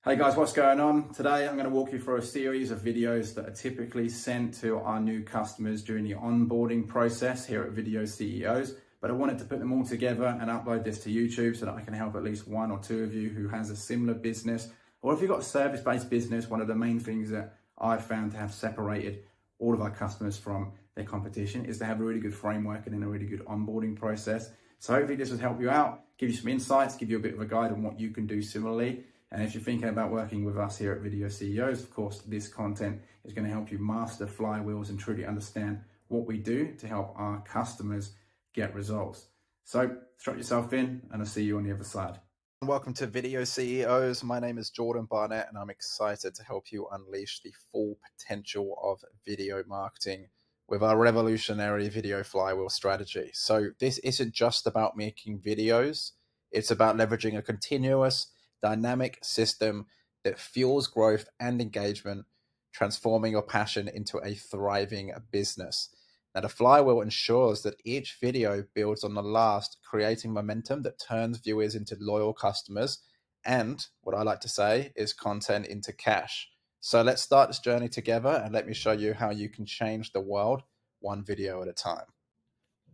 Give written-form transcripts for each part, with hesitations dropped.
Hey guys, what's going on? Today I'm going to walk you through a series of videos that are typically sent to our new customers during the onboarding process here at VideoCEOs, but I wanted to put them all together and upload this to YouTube so that I can help at least one or two of you who has a similar business, or if you've got a service-based business. One of the main things that I've found to have separated all of our customers from their competition is to have a really good framework and then a really good onboarding process. So hopefully this will help you out, give you some insights, give you a bit of a guide on what you can do similarly. And if you're thinking about working with us here at VideoCEOs, of course, this content is going to help you master flywheels and truly understand what we do to help our customers get results. So strap yourself in and I'll see you on the other side. Welcome to VideoCEOs. My name is Jordon Barnett and I'm excited to help you unleash the full potential of video marketing with our revolutionary video flywheel strategy. So this isn't just about making videos. It's about leveraging a continuous dynamic system that fuels growth and engagement, transforming your passion into a thriving business. Now, the flywheel ensures that each video builds on the last, creating momentum that turns viewers into loyal customers, and what I like to say is content into cash. So let's start this journey together and let me show you how you can change the world one video at a time.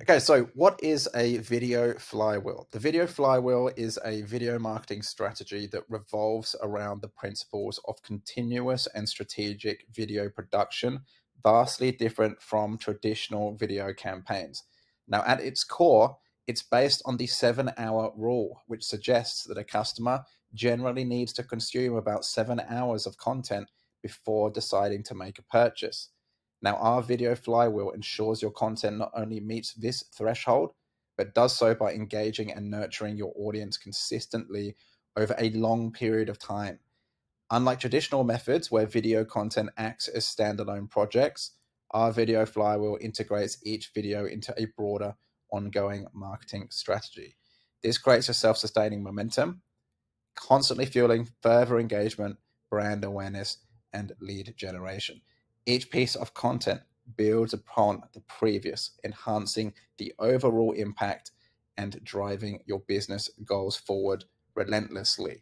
Okay, so what is a video flywheel? The video flywheel is a video marketing strategy that revolves around the principles of continuous and strategic video production, vastly different from traditional video campaigns. Now, at its core, it's based on the 7-hour rule, which suggests that a customer generally needs to consume about 7 hours of content before deciding to make a purchase. Now, our video flywheel ensures your content not only meets this threshold, but does so by engaging and nurturing your audience consistently over a long period of time. Unlike traditional methods where video content acts as standalone projects, our video flywheel integrates each video into a broader, ongoing marketing strategy. This creates a self-sustaining momentum, constantly fueling further engagement, brand awareness, and lead generation. Each piece of content builds upon the previous, enhancing the overall impact and driving your business goals forward relentlessly.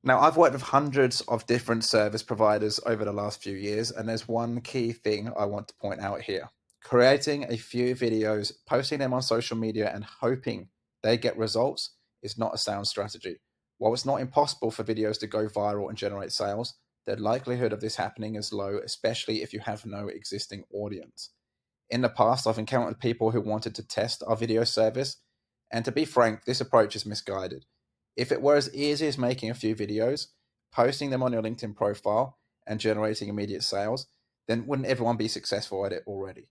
Now, I've worked with hundreds of different service providers over the last few years, and there's one key thing I want to point out here. Creating a few videos, posting them on social media, and hoping they get results is not a sound strategy. While it's not impossible for videos to go viral and generate sales, the likelihood of this happening is low, especially if you have no existing audience. In the past, I've encountered people who wanted to test our video service, and to be frank, this approach is misguided. If it were as easy as making a few videos, posting them on your LinkedIn profile, and generating immediate sales, then wouldn't everyone be successful at it already?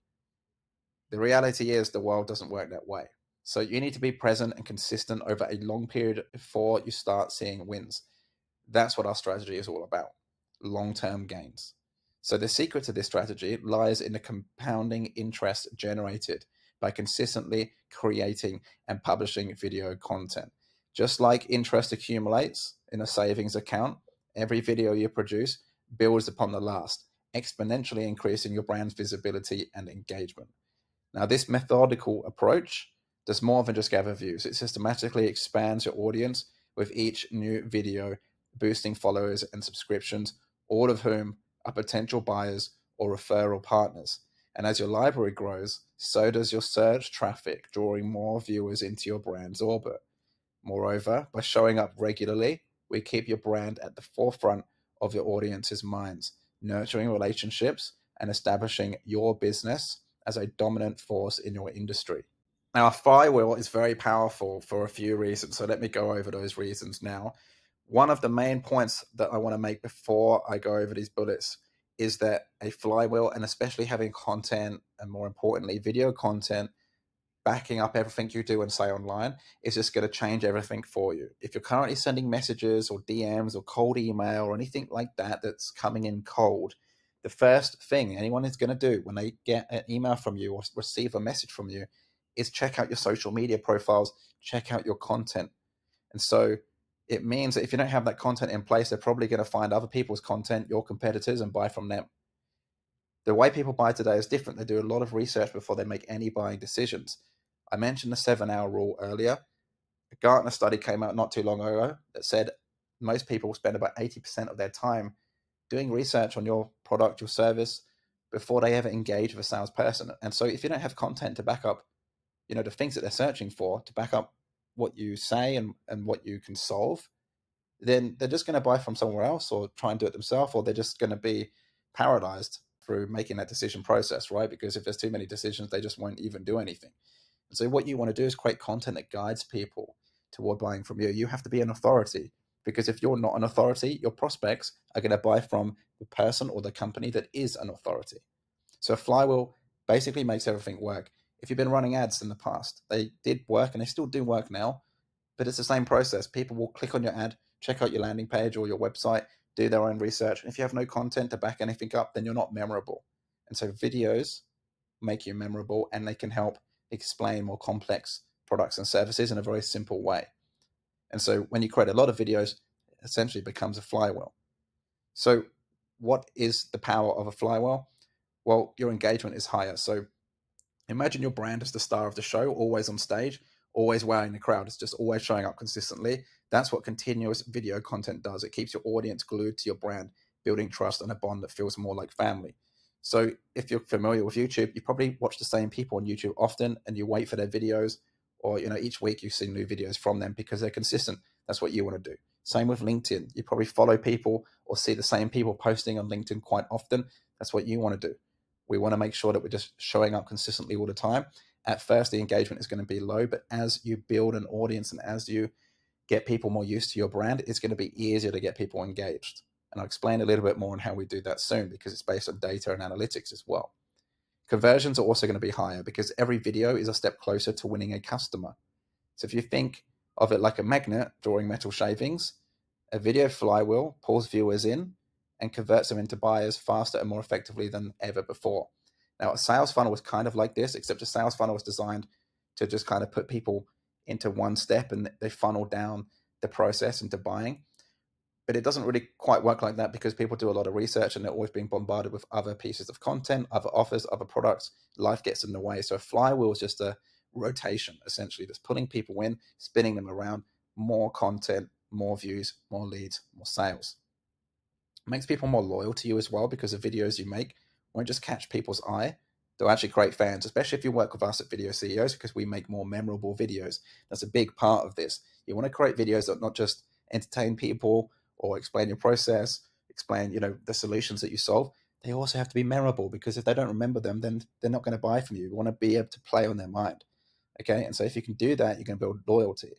The reality is the world doesn't work that way. So you need to be present and consistent over a long period before you start seeing wins. That's what our strategy is all about. Long-term gains. So the secret to this strategy lies in the compounding interest generated by consistently creating and publishing video content. Just like interest accumulates in a savings account, every video you produce builds upon the last, exponentially increasing your brand's visibility and engagement. Now, this methodical approach does more than just gather views. It systematically expands your audience with each new video, boosting followers and subscriptions, all of whom are potential buyers or referral partners. And as your library grows, so does your search traffic, drawing more viewers into your brand's orbit. Moreover, by showing up regularly, we keep your brand at the forefront of your audience's minds, nurturing relationships and establishing your business as a dominant force in your industry. Now, our flywheel is very powerful for a few reasons, so let me go over those reasons now. One of the main points that I want to make before I go over these bullets is that a flywheel, and especially having content, and more importantly, video content, backing up everything you do and say online, is just going to change everything for you. If you're currently sending messages or DMs or cold email or anything like that that's coming in cold, the first thing anyone is going to do when they get an email from you or receive a message from you is check out your social media profiles, check out your content. And so it means that if you don't have that content in place, they're probably going to find other people's content, your competitors, and buy from them. The way people buy today is different. They do a lot of research before they make any buying decisions. I mentioned the 7-hour rule earlier. A Gartner study came out not too long ago that said most people spend about 80% of their time doing research on your product, your service, before they ever engage with a salesperson. And so if you don't have content to back up, the things that they're searching for, to back up what you say and what you can solve, then they're just going to buy from somewhere else or try and do it themselves, or they're just going to be paralyzed through making that decision process, right? Because if there's too many decisions, they just won't even do anything. And so what you want to do is create content that guides people toward buying from you. You have to be an authority, because if you're not an authority, your prospects are going to buy from the person or the company that is an authority. So a flywheel basically makes everything work. If you've been running ads in the past, they did work and they still do work now, but it's the same process. People will click on your ad, check out your landing page or your website, do their own research. And if you have no content to back anything up, then you're not memorable. And so videos make you memorable, and they can help explain more complex products and services in a very simple way. And so when you create a lot of videos, it essentially becomes a flywheel. So what is the power of a flywheel? Well, your engagement is higher. So imagine your brand as the star of the show, always on stage, always wowing the crowd. It's just always showing up consistently. That's what continuous video content does. It keeps your audience glued to your brand, building trust and a bond that feels more like family. So if you're familiar with YouTube, you probably watch the same people on YouTube often, and you wait for their videos, or each week you see new videos from them because they're consistent. That's what you want to do. Same with LinkedIn. You probably follow people or see the same people posting on LinkedIn quite often. That's what you want to do. We want to make sure that we're just showing up consistently all the time. At first, the engagement is going to be low, but as you build an audience and as you get people more used to your brand, it's going to be easier to get people engaged. And I'll explain a little bit more on how we do that soon, because it's based on data and analytics as well. Conversions are also going to be higher because every video is a step closer to winning a customer. So if you think of it like a magnet drawing metal shavings, a video flywheel pulls viewers in and converts them into buyers faster and more effectively than ever before. Now, a sales funnel was kind of like this, except a sales funnel was designed to just kind of put people into one step and they funnel down the process into buying. But it doesn't really quite work like that because people do a lot of research and they're always being bombarded with other pieces of content, other offers, other products. Life gets in the way. So a flywheel is just a rotation, essentially, that's pulling people in, spinning them around, more content, more views, more leads, more sales. It makes people more loyal to you as well, because the videos you make won't just catch people's eye. They'll actually create fans, especially if you work with us at VideoCEOs, because we make more memorable videos. That's a big part of this. You want to create videos that not just entertain people or explain your process, explain, the solutions that you solve. They also have to be memorable, because if they don't remember them, then they're not going to buy from you. You want to be able to play on their mind. Okay. And so if you can do that, you can build loyalty.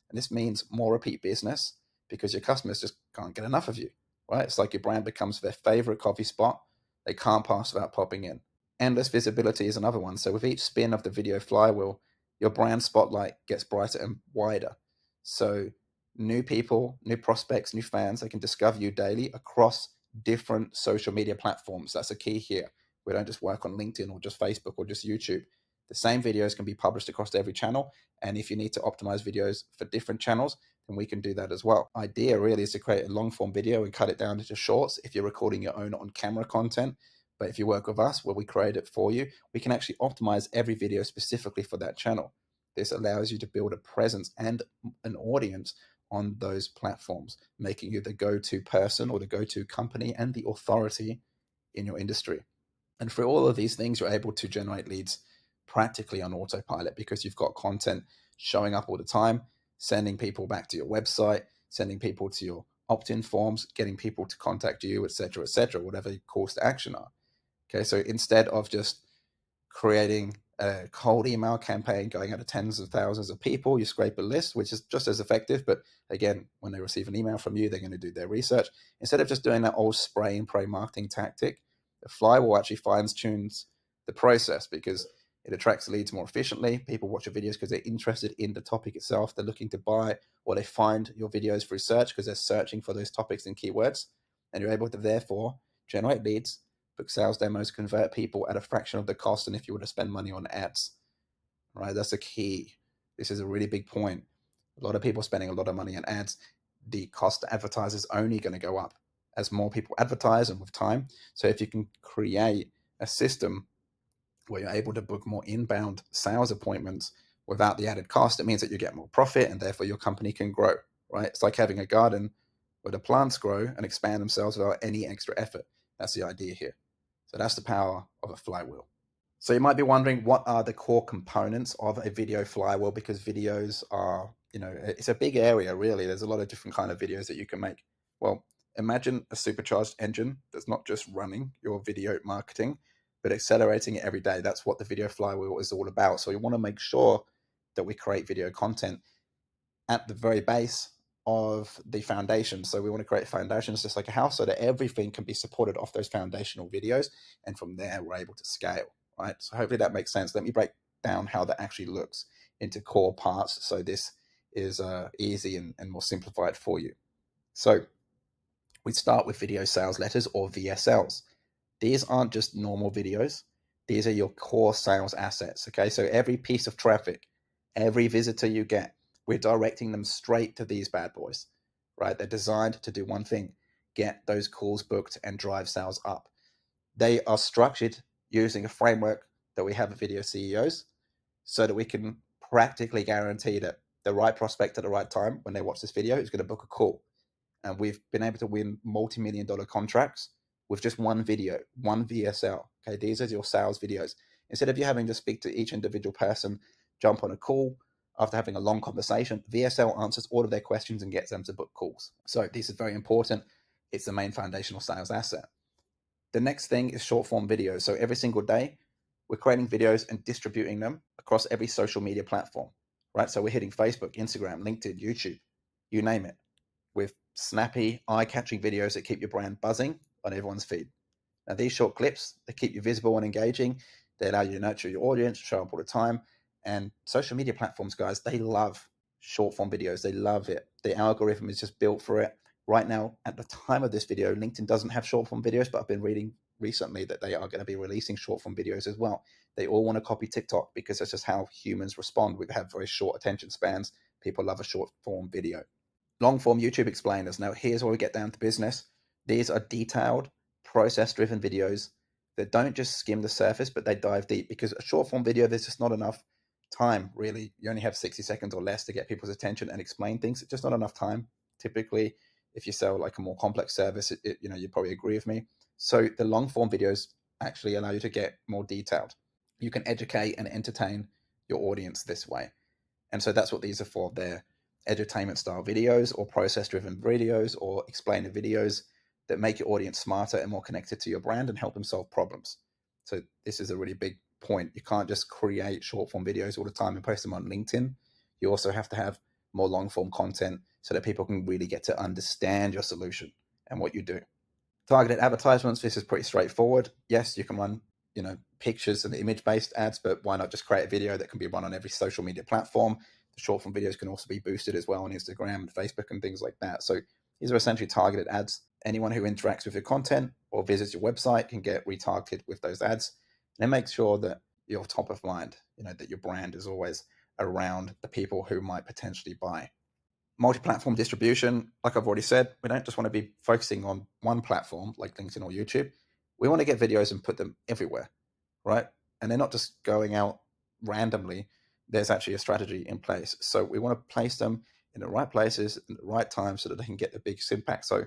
And this means more repeat business, because your customers just can't get enough of you, right? It's like your brand becomes their favorite coffee spot. They can't pass without popping in. Endless visibility is another one. So with each spin of the video flywheel, your brand spotlight gets brighter and wider. So new people, new prospects, new fans, they can discover you daily across different social media platforms. That's a key here. We don't just work on LinkedIn or just Facebook or just YouTube. The same videos can be published across every channel. And if you need to optimize videos for different channels, then we can do that as well. Idea really is to create a long form video and cut it down into shorts if you're recording your own on camera content. But if you work with us, where we create it for you, we can actually optimize every video specifically for that channel. This allows you to build a presence and an audience on those platforms, making you the go-to person or the go-to company and the authority in your industry. And for all of these things, you're able to generate leads practically on autopilot, because you've got content showing up all the time, sending people back to your website, sending people to your opt-in forms, getting people to contact you, etc., whatever your calls to action are. Okay, so instead of just creating a cold email campaign going out to tens of thousands of people, you scrape a list, which is just as effective. But again, when they receive an email from you, they're going to do their research. Instead of just doing that old spray and pray marketing tactic, the flywheel actually fine-tunes the process, because it attracts leads more efficiently. People watch your videos because they're interested in the topic itself. They're looking to buy, or they find your videos through search because they're searching for those topics and keywords. And you're able to therefore generate leads, book sales demos, convert people at a fraction of the cost than if you were to spend money on ads, right? That's a key. This is a really big point. A lot of people spending a lot of money on ads. The cost to advertise is only going to go up as more people advertise and with time. So if you can create a system where you're able to book more inbound sales appointments without the added cost, it means that you get more profit and therefore your company can grow, right? It's like having a garden where the plants grow and expand themselves without any extra effort. That's the idea here. So that's the power of a flywheel. So you might be wondering, what are the core components of a video flywheel? Because videos are, it's a big area, really. There's a lot of different kind of videos that you can make. Well, imagine a supercharged engine that's not just running your video marketing, but accelerating it every day. That's what the video flywheel is all about. So we want to make sure that we create video content at the very base of the foundation. So we want to create foundations just like a house, so that everything can be supported off those foundational videos. And from there, we're able to scale, right? So hopefully that makes sense. Let me break down how that actually looks into core parts, so this is easy and more simplified for you. So we start with video sales letters, or VSLs. These aren't just normal videos. These are your core sales assets, okay? So every piece of traffic, every visitor you get, we're directing them straight to these bad boys, right? They're designed to do one thing: get those calls booked and drive sales up. They are structured using a framework that we have at VideoCEOs, so that we can practically guarantee that the right prospect at the right time, when they watch this video, is going to book a call. And we've been able to win multi-million-dollar contracts with just one video, one VSL. Okay, these are your sales videos. Instead of you having to speak to each individual person, jump on a call after having a long conversation, VSL answers all of their questions and gets them to book calls. So this is very important. It's the main foundational sales asset. The next thing is short form videos. So every single day, we're creating videos and distributing them across every social media platform, right? So we're hitting Facebook, Instagram, LinkedIn, YouTube, you name it, with snappy, eye-catching videos that keep your brand buzzing on everyone's feed. Now, these short clips, they keep you visible and engaging. They allow you to nurture your audience, show up all the time. And social media platforms, guys, they love short form videos. They love it. The algorithm is just built for it. Right now, at the time of this video, LinkedIn doesn't have short form videos, but I've been reading recently that they are going to be releasing short form videos as well. They all want to copy TikTok because that's just how humans respond. We have very short attention spans. People love a short form video. Long form YouTube explainers. Now, here's where we get down to business. These are detailed, process-driven videos that don't just skim the surface, but they dive deep, because a short form video, there's just not enough time, really. You only have 60 seconds or less to get people's attention and explain things. It's just not enough time. Typically, if you sell like a more complex service, you'd probably agree with me. So the long form videos actually allow you to get more detailed. You can educate and entertain your audience this way. And so that's what these are for. They're edutainment style videos, or process driven videos, or explainer videos that make your audience smarter and more connected to your brand and help them solve problems. So this is a really big point. You can't just create short form videos all the time and post them on LinkedIn. You also have to have more long form content so that people can really get to understand your solution and what you do. Targeted advertisements. This is pretty straightforward. Yes, you can run, pictures and image based ads, but why not just create a video that can be run on every social media platform? The short form videos can also be boosted as well on Instagram and Facebook and things like that. So these are essentially targeted ads. Anyone who interacts with your content or visits your website can get retargeted with those ads. And it makes sure that you're top of mind, that your brand is always around the people who might potentially buy. Multi-platform distribution, like I've already said, we don't just want to be focusing on one platform like LinkedIn or YouTube. We want to get videos and put them everywhere, right? And they're not just going out randomly. There's actually a strategy in place. So we want to place them in the right places at the right time so that they can get the biggest impact. So,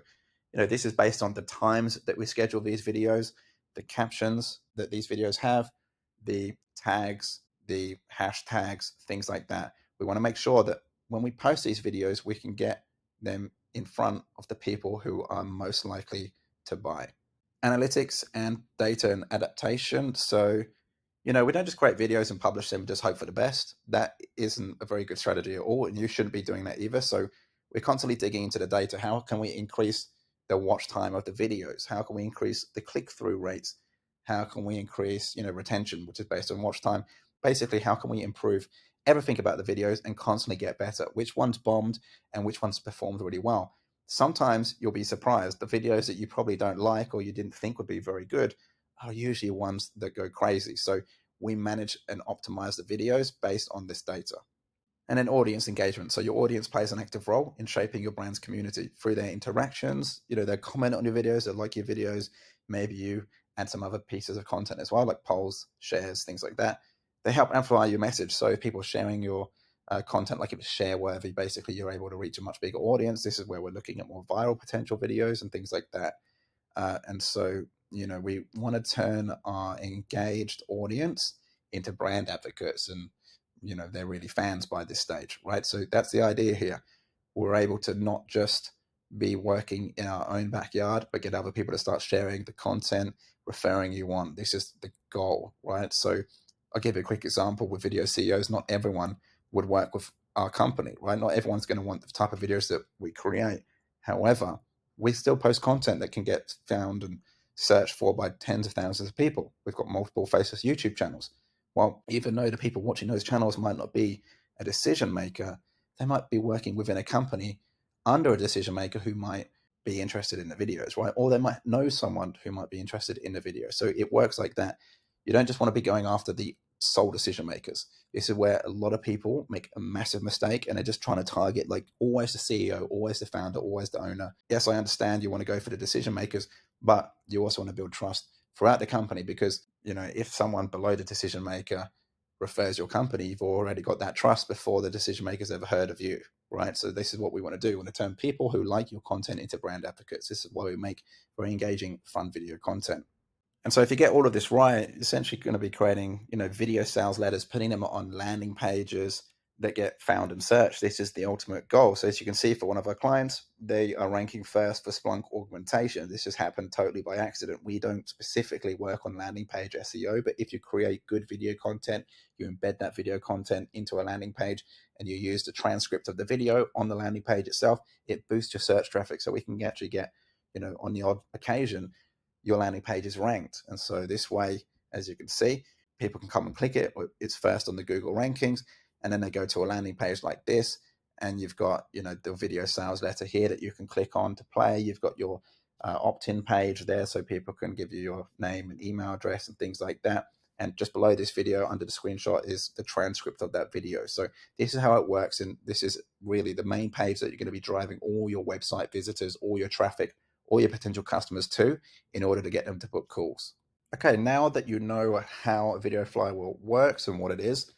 this is based on the times that we schedule these videos, the captions that these videos have, the tags, the hashtags, things like that. We want to make sure that when we post these videos, we can get them in front of the people who are most likely to buy. Analytics and data and adaptation. So, we don't just create videos and publish them and just hope for the best. That isn't a very good strategy at all, and you shouldn't be doing that either. So we're constantly digging into the data. How can we increase the watch time of the videos? How can we increase the click-through rates? How can we increase, retention, which is based on watch time? Basically, how can we improve everything about the videos and constantly get better? Which ones bombed and which ones performed really well? Sometimes you'll be surprised. The videos that you probably don't like or you didn't think would be very good are usually ones that go crazy. So we manage and optimize the videos based on this data. And then audience engagement. So your audience plays an active role in shaping your brand's community through their interactions. They comment on your videos, they like your videos. Maybe you add some other pieces of content as well, like polls, shares, things like that. They help amplify your message. So if people are sharing your content, like if it's share worthy, basically you're able to reach a much bigger audience. This is where we're looking at more viral potential videos and things like that. And so, we want to turn our engaged audience into brand advocates, and, they're really fans by this stage, right? So that's the idea here. We're able to not just be working in our own backyard, but get other people to start sharing the content, referring you on. This is the goal, right? So I'll give you a quick example with VideoCEOs. Not everyone would work with our company, right? Not everyone's going to want the type of videos that we create. However, we still post content that can get found and searched for by tens of thousands of people. We've got multiple faceless YouTube channels. Well, even though the people watching those channels might not be a decision maker, they might be working within a company under a decision maker who might be interested in the videos, right? Or they might know someone who might be interested in the video. So it works like that. You don't just want to be going after the sole decision makers. This is where a lot of people make a massive mistake, and they're just trying to target like always the CEO, always the founder, always the owner. Yes, I understand you want to go for the decision makers, but you also want to build trust throughout the company, because if someone below the decision maker refers your company, you've already got that trust before the decision makers ever heard of you, right? So this is what we want to do. We want to turn people who like your content into brand advocates. This is why we make very engaging, fun video content. And so if you get all of this right, essentially going to be creating, video sales letters, putting them on landing pages that get found and searched. This is the ultimate goal. So as you can see, for one of our clients, they are ranking first for Splunk augmentation. This has happened totally by accident. We don't specifically work on landing page SEO, but if you create good video content, you embed that video content into a landing page, and you use the transcript of the video on the landing page itself, it boosts your search traffic. So we can actually get, on the odd occasion, your landing page is ranked. And so this way, as you can see, people can come and click it. It's first on the Google rankings, and then they go to a landing page like this, and you've got, the video sales letter here that you can click on to play. You've got your opt-in page there, so people can give you your name and email address and things like that. And just below this video, under the screenshot, is the transcript of that video. So this is how it works. And this is really the main page that you're going to be driving all your website visitors, all your traffic, all your potential customers to, in order to get them to book calls. Okay, now that you know how a video flywheel works and what it is,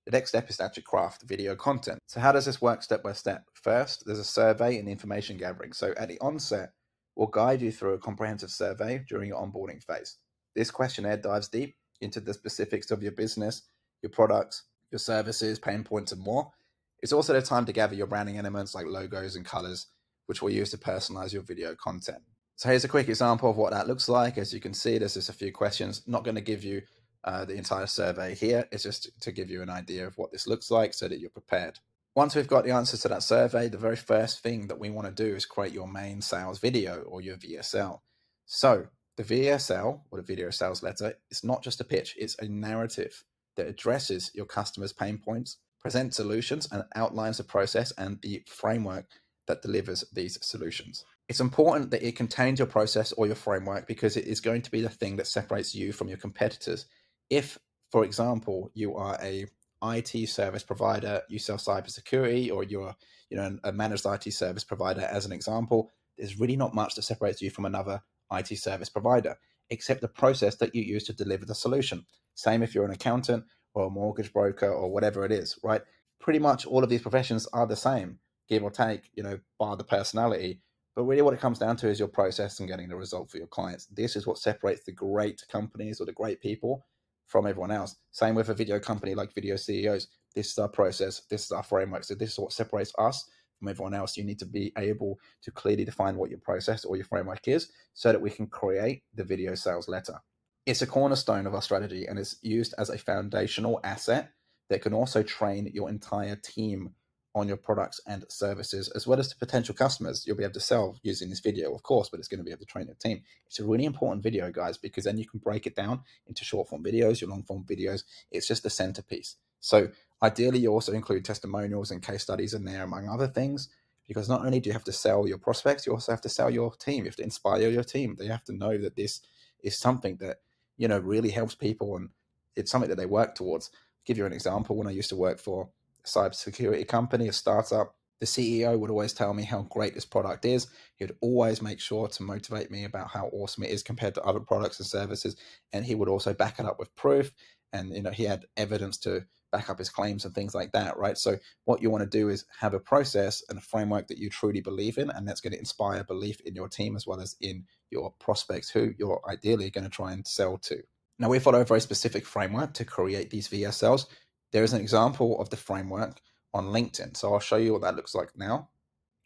the next step is to actually craft video content. So how does this work step by step? First, there's a survey and information gathering. So at the onset, we'll guide you through a comprehensive survey during your onboarding phase. This questionnaire dives deep into the specifics of your business, your products, your services, pain points, and more. It's also the time to gather your branding elements like logos and colors, which we'll use to personalize your video content. So here's a quick example of what that looks like. As you can see, there's just a few questions. Not going to give you the entire survey here. It's just to give you an idea of what this looks like so that you're prepared. Once we've got the answers to that survey, the very first thing that we want to do is create your main sales video, or your VSL. So the VSL, or the video sales letter, is not just a pitch. It's a narrative that addresses your customers' pain points, presents solutions, and outlines the process and the framework that delivers these solutions. It's important that it contains your process or your framework, because it is going to be the thing that separates you from your competitors. If, for example, you are a IT service provider, you sell cybersecurity, or you're a managed IT service provider, as an example, there's really not much that separates you from another IT service provider, except the process that you use to deliver the solution. Same if you're an accountant or a mortgage broker or whatever it is, right? Pretty much all of these professions are the same, give or take, bar the personality. But really what it comes down to is your process and getting the result for your clients. This is what separates the great companies or the great people from everyone else. Same with a video company like VideoCEOs. This is our process. This is our framework. So this is what separates us from everyone else. You need to be able to clearly define what your process or your framework is, so that we can create the video sales letter. It's a cornerstone of our strategy, and it's used as a foundational asset that can also train your entire team on your products and services, as well as to potential customers you'll be able to sell using this video, of course, but it's going to be able to train your team. It's a really important video, guys, because then you can break it down into short form videos, your long form videos. It's just the centerpiece. So ideally, you also include testimonials and case studies in there, among other things, because not only do you have to sell your prospects, you also have to sell your team. You have to inspire your team. They have to know that this is something that, really helps people, and it's something that they work towards. I'll give you an example. When I used to work for a cybersecurity company, a startup, the CEO would always tell me how great this product is. He would always make sure to motivate me about how awesome it is compared to other products and services. And he would also back it up with proof. And, he had evidence to back up his claims and things like that, right? So what you want to do is have a process and a framework that you truly believe in, and that's going to inspire belief in your team as well as in your prospects who you're ideally going to try and sell to. Now, we follow a very specific framework to create these VSLs. There is an example of the framework on LinkedIn. So I'll show you what that looks like now.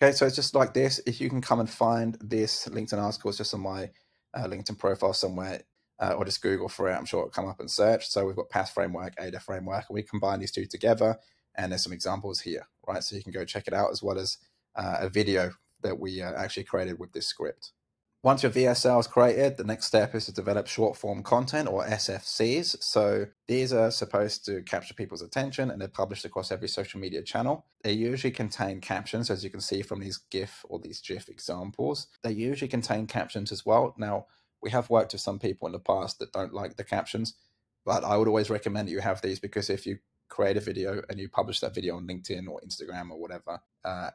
Okay, so it's just like this. If you can come and find this LinkedIn article, it's just on my LinkedIn profile somewhere, or just Google for it. I'm sure it'll come up and search. So we've got PATH framework, ADA framework, and we combine these two together. And there's some examples here, right? So you can go check it out, as well as a video that we actually created with this script. Once your VSL is created, the next step is to develop short form content, or SFCs. So these are supposed to capture people's attention, and they're published across every social media channel. They usually contain captions, as you can see from these GIF or these GIF examples. They usually contain captions as well. Now, we have worked with some people in the past that don't like the captions, but I would always recommend that you have these, because if you create a video and you publish that video on LinkedIn or Instagram or whatever,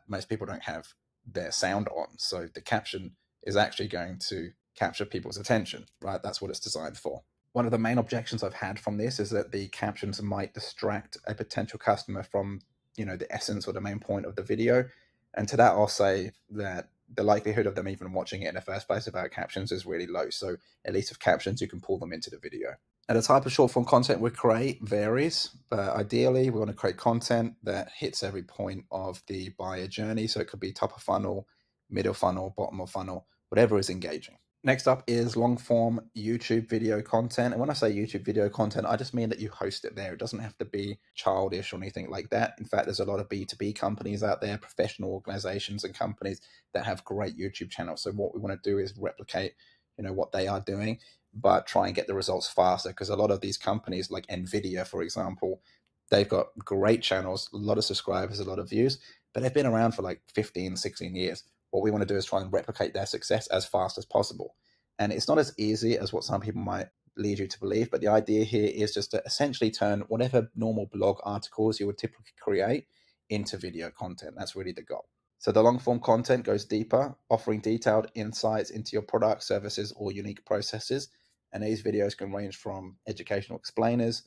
most people don't have their sound on. So the caption is actually going to capture people's attention, right? That's what it's designed for. One of the main objections I've had from this is that the captions might distract a potential customer from, the essence or the main point of the video. And to that, I'll say that the likelihood of them even watching it in the first place without captions is really low. So at least with captions, you can pull them into the video. And the type of short form content we create varies, but ideally we want to create content that hits every point of the buyer journey. So it could be top of funnel, middle funnel, bottom of funnel, whatever is engaging. Next up is long form YouTube video content. And when I say YouTube video content, I just mean that you host it there. It doesn't have to be childish or anything like that. In fact, there's a lot of B2B companies out there, professional organizations and companies that have great YouTube channels. So what we want to do is replicate, what they are doing, but try and get the results faster. Because a lot of these companies, like Nvidia, for example, they've got great channels, a lot of subscribers, a lot of views, but they've been around for like 15, 16 years. What we want to do is try and replicate their success as fast as possible. And it's not as easy as what some people might lead you to believe, but the idea here is just to essentially turn whatever normal blog articles you would typically create into video content. That's really the goal. So the long form content goes deeper, offering detailed insights into your product, services, or unique processes. And these videos can range from educational explainers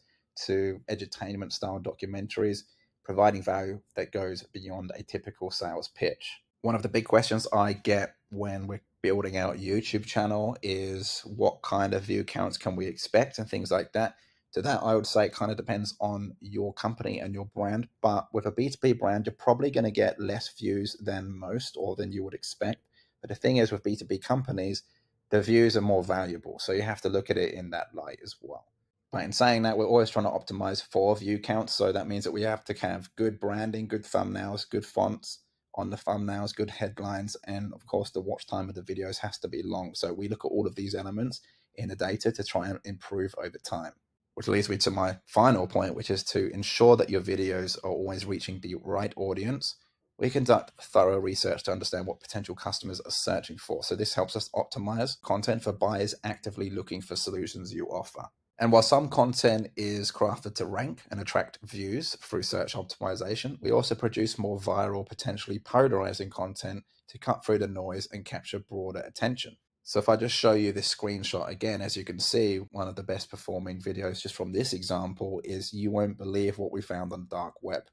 to edutainment style documentaries, providing value that goes beyond a typical sales pitch. One of the big questions I get when we're building out a YouTube channel is what kind of view counts can we expect and things like that. To that, I would say it kind of depends on your company and your brand. But with a B2B brand, you're probably going to get less views than most, or than you would expect. But the thing is, with B2B companies, the views are more valuable. So you have to look at it in that light as well. But in saying that, we're always trying to optimize for view counts. So that means that we have to have good branding, good thumbnails, good fonts on the thumbnails, good headlines, and of course the watch time of the videos has to be long. So we look at all of these elements in the data to try and improve over time. Which leads me to my final point, which is to ensure that your videos are always reaching the right audience. We conduct thorough research to understand what potential customers are searching for. So this helps us optimize content for buyers actively looking for solutions you offer. And while some content is crafted to rank and attract views through search optimization, we also produce more viral, potentially polarizing content to cut through the noise and capture broader attention. So if I just show you this screenshot again, as you can see, one of the best performing videos just from this example is "You Won't Believe What We Found on the Dark Web."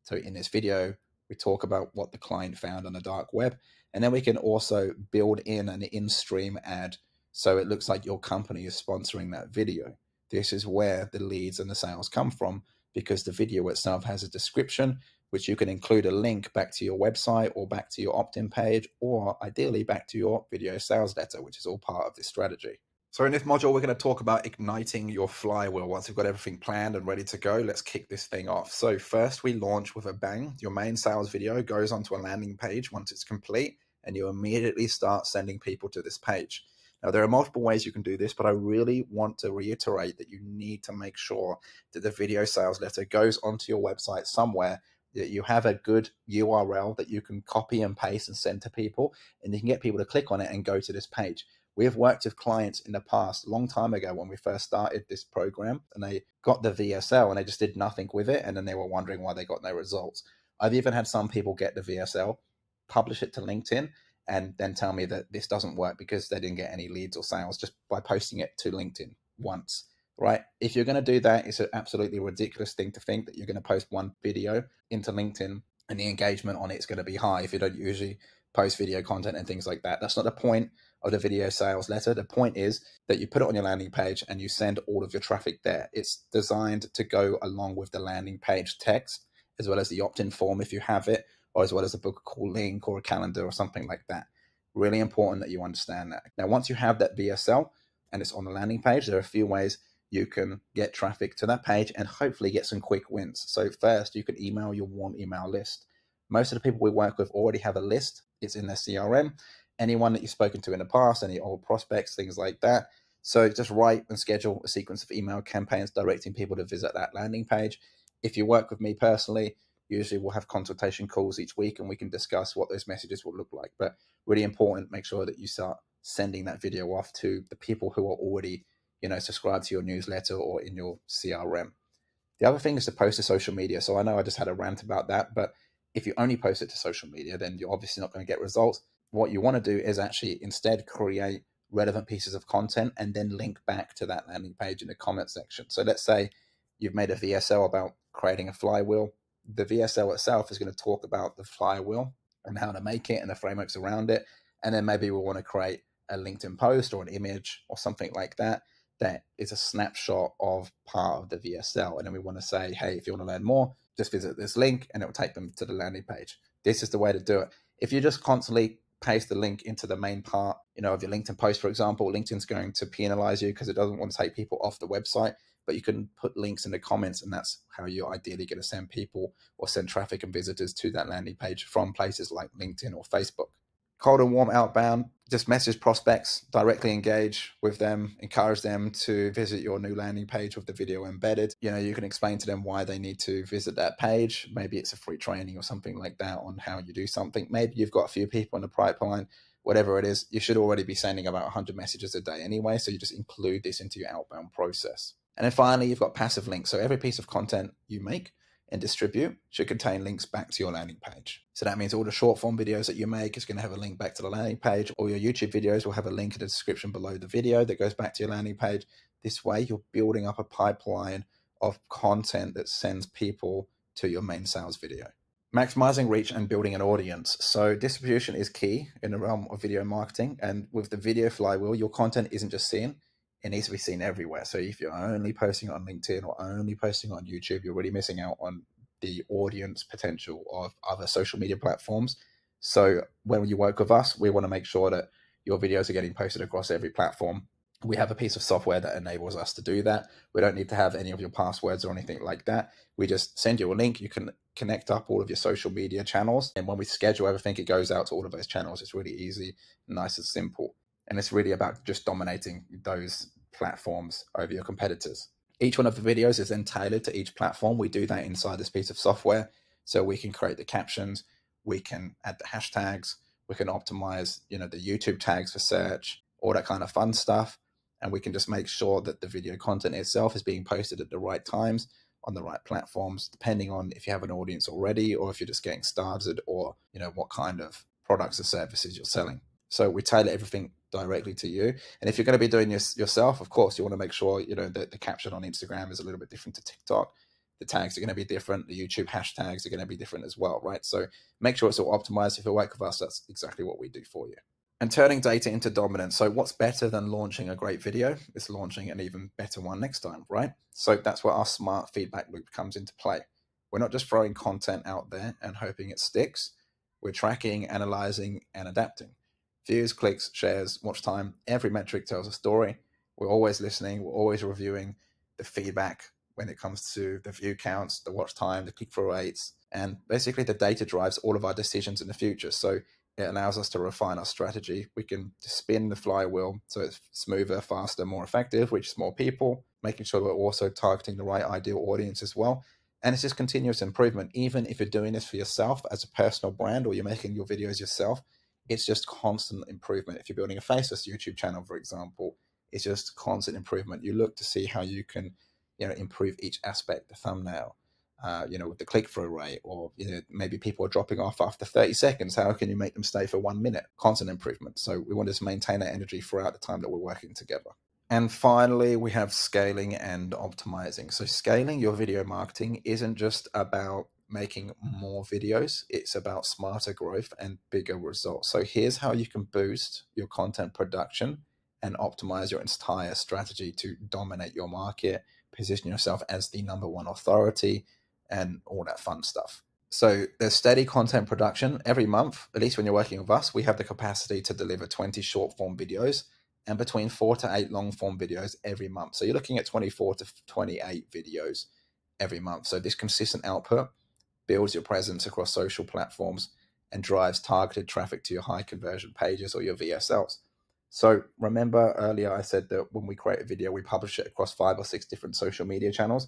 So in this video, we talk about what the client found on the dark web, and then we can also build in an in-stream ad so it looks like your company is sponsoring that video. This is where the leads and the sales come from, because the video itself has a description, which you can include a link back to your website or back to your opt-in page, or ideally back to your video sales letter, which is all part of this strategy. So in this module, we're going to talk about igniting your flywheel. Once you've got everything planned and ready to go, let's kick this thing off. So first, we launch with a bang. Your main sales video goes onto a landing page once it's complete, and you immediately start sending people to this page. Now, there are multiple ways you can do this, but I really want to reiterate that you need to make sure that the video sales letter goes onto your website somewhere, that you have a good URL that you can copy and paste and send to people, and you can get people to click on it and go to this page. We have worked with clients in the past, a long time ago when we first started this program, and they got the VSL and they just did nothing with it, and then they were wondering why they got no results. I've even had some people get the VSL, publish it to LinkedIn, and then tell me that this doesn't work because they didn't get any leads or sales just by posting it to LinkedIn once. right? If you're going to do that, it's an absolutely ridiculous thing to think that you're going to post one video into LinkedIn and the engagement on it's going to be high if you don't usually post video content and things like that. That's not the point of the video sales letter. The point is that you put it on your landing page and you send all of your traffic there. It's designed to go along with the landing page text, as well as the opt-in form if you have it, or as well as a book call link or a calendar or something like that. Really important that you understand that. Now, once you have that VSL and it's on the landing page, there are a few ways you can get traffic to that page and hopefully get some quick wins. So first, you can email your warm email list. Most of the people we work with already have a list. It's in their CRM. Anyone that you've spoken to in the past, any old prospects, things like that. So just write and schedule a sequence of email campaigns directing people to visit that landing page. If you work with me personally, usually we'll have consultation calls each week and we can discuss what those messages will look like. But really important, make sure that you start sending that video off to the people who are already subscribe to your newsletter or in your CRM. The other thing is to post to social media. So I know I just had a rant about that, but if you only post it to social media, then you're obviously not going to get results. What you want to do is actually instead create relevant pieces of content and then link back to that landing page in the comment section. So let's say you've made a VSL about creating a flywheel. The VSL itself is going to talk about the flywheel and how to make it and the frameworks around it. And then maybe we'll want to create a LinkedIn post or an image or something like that is a snapshot of part of the VSL. And then we want to say, hey, if you want to learn more, just visit this link and it will take them to the landing page. This is the way to do it. If you just constantly paste the link into the main part, of your LinkedIn post, for example, LinkedIn's going to penalize you because it doesn't want to take people off the website, but you can put links in the comments and that's how you're ideally going to send people or send traffic and visitors to that landing page from places like LinkedIn or Facebook. Cold and warm outbound, just message prospects, directly engage with them, encourage them to visit your new landing page with the video embedded. You can explain to them why they need to visit that page. Maybe it's a free training or something like that on how you do something. Maybe you've got a few people in the pipeline, whatever it is. You should already be sending about 100 messages a day anyway. So you just include this into your outbound process. And then finally, you've got passive links. So every piece of content you make and distribute should contain links back to your landing page. So that means all the short form videos that you make is going to have a link back to the landing page. All your YouTube videos will have a link in the description below the video that goes back to your landing page. This way, you're building up a pipeline of content that sends people to your main sales video. Maximizing reach and building an audience. So distribution is key in the realm of video marketing. And with the video flywheel, your content isn't just seen, it needs to be seen everywhere. So if you're only posting on LinkedIn or only posting on YouTube, you're really missing out on the audience potential of other social media platforms. So when you work with us, we want to make sure that your videos are getting posted across every platform. We have a piece of software that enables us to do that. We don't need to have any of your passwords or anything like that. We just send you a link. You can connect up all of your social media channels. And when we schedule everything, it goes out to all of those channels. It's really easy, nice and simple. And it's really about just dominating those platforms over your competitors. Each one of the videos is then tailored to each platform. We do that inside this piece of software. So we can create the captions, we can add the hashtags, we can optimize, the YouTube tags for search, all that kind of fun stuff. And we can just make sure that the video content itself is being posted at the right times on the right platforms, depending on if you have an audience already or if you're just getting started or, what kind of products or services you're selling. So we tailor everything directly to you. And if you're going to be doing this yourself, of course, you want to make sure, that the caption on Instagram is a little bit different to TikTok. The tags are going to be different. The YouTube hashtags are going to be different as well, right? So make sure it's all optimized. If you work with us, that's exactly what we do for you. And turning data into dominance. So what's better than launching a great video? It's launching an even better one next time, right? So that's where our smart feedback loop comes into play. We're not just throwing content out there and hoping it sticks. We're tracking, analyzing, and adapting. Views, clicks, shares, watch time, every metric tells a story. We're always listening. We're always reviewing the feedback when it comes to the view counts, the watch time, the click-through rates. And basically the data drives all of our decisions in the future. So it allows us to refine our strategy. We can spin the flywheel so it's smoother, faster, more effective, reaches more people, making sure that we're also targeting the right ideal audience as well. And it's just continuous improvement. Even if you're doing this for yourself as a personal brand or you're making your videos yourself, it's just constant improvement. If you're building a faceless YouTube channel, for example, it's just constant improvement. You look to see how you can, improve each aspect, the thumbnail, with the click-through rate, or, maybe people are dropping off after 30 seconds. How can you make them stay for 1 minute? Constant improvement. So we want to just maintain that energy throughout the time that we're working together. And finally, we have scaling and optimizing. So scaling your video marketing isn't just about making more videos, it's about smarter growth and bigger results. So here's how you can boost your content production and optimize your entire strategy to dominate your market, position yourself as the #1 authority, and all that fun stuff. So there's steady content production every month. At least when you're working with us, we have the capacity to deliver 20 short form videos and between 4 to 8 long form videos every month. So you're looking at 24 to 28 videos every month. So this consistent output builds your presence across social platforms and drives targeted traffic to your high conversion pages or your VSLs. So remember earlier I said that when we create a video, we publish it across 5 or 6 different social media channels.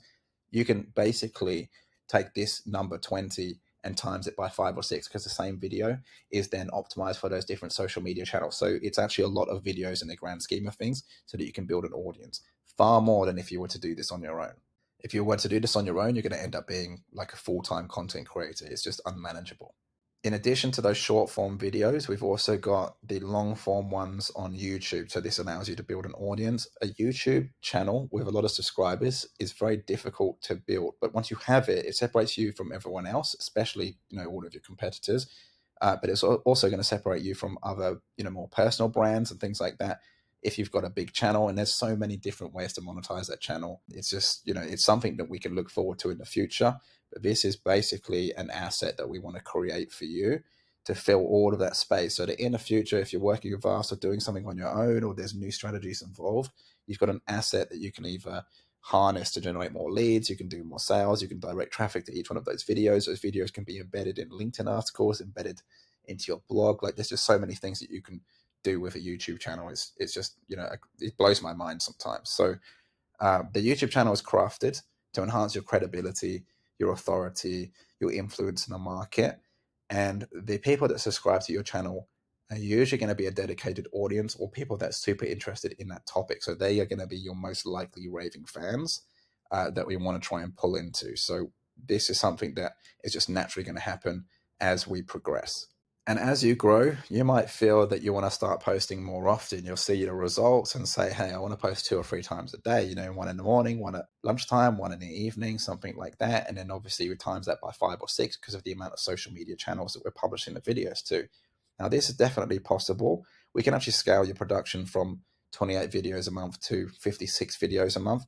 You can basically take this number 20 and times it by 5 or 6, because the same video is then optimized for those different social media channels. So it's actually a lot of videos in the grand scheme of things, so that you can build an audience far more than if you were to do this on your own. If you were to do this on your own, you're going to end up being like a full-time content creator. It's just unmanageable. In addition to those short form videos, we've also got the long form ones on YouTube. So this allows you to build an audience. A YouTube channel with a lot of subscribers is very difficult to build, but once you have it, it separates you from everyone else, especially, all of your competitors. But it's also going to separate you from other, more personal brands and things like that. If you've got a big channel, and there's so many different ways to monetize that channel, it's just, it's something that we can look forward to in the future. But this is basically an asset that we want to create for you to fill all of that space, so that in the future, if you're working with us or doing something on your own, or there's new strategies involved, you've got an asset that you can either harness to generate more leads, you can do more sales, you can direct traffic to each one of those videos. Those videos can be embedded in LinkedIn articles, embedded into your blog. Like, there's just so many things that you can do with a YouTube channel. It's just, it blows my mind sometimes. So the YouTube channel is crafted to enhance your credibility, your authority, your influence in the market. And the people that subscribe to your channel are usually going to be a dedicated audience, or people that's super interested in that topic. So they are going to be your most likely raving fans that we want to try and pull into. So this is something that is just naturally going to happen as we progress. And as you grow, you might feel that you want to start posting more often. You'll see the results and say, hey, I want to post 2 or 3 times a day, one in the morning, one at lunchtime, one in the evening, something like that. And then obviously we times that by 5 or 6 because of the amount of social media channels that we're publishing the videos to. Now, this is definitely possible. We can actually scale your production from 28 videos a month to 56 videos a month.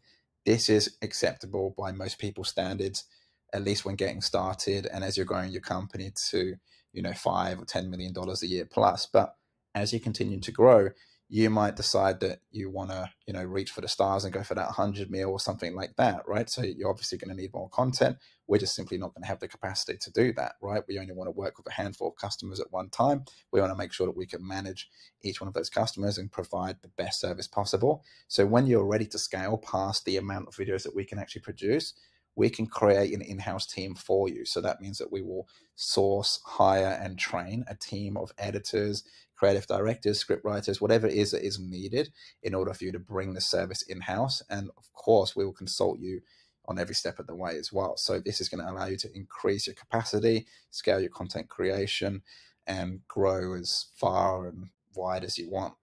This is acceptable by most people's standards, at least when getting started, and as you're growing your company to $5 or $10 million a year plus. But as you continue to grow, you might decide that you want to, reach for the stars and go for that 100 mil or something like that, right? So you're obviously going to need more content. We're just simply not going to have the capacity to do that, right? We only want to work with a handful of customers at one time. We want to make sure that we can manage each one of those customers and provide the best service possible. So when you're ready to scale past the amount of videos that we can actually produce, we can create an in-house team for you. So that means that we will source, hire, and train a team of editors, creative directors, script writers, whatever it is that is needed in order for you to bring the service in-house. And of course, we will consult you on every step of the way as well. So this is going to allow you to increase your capacity, scale your content creation, and grow as far and wide as you want.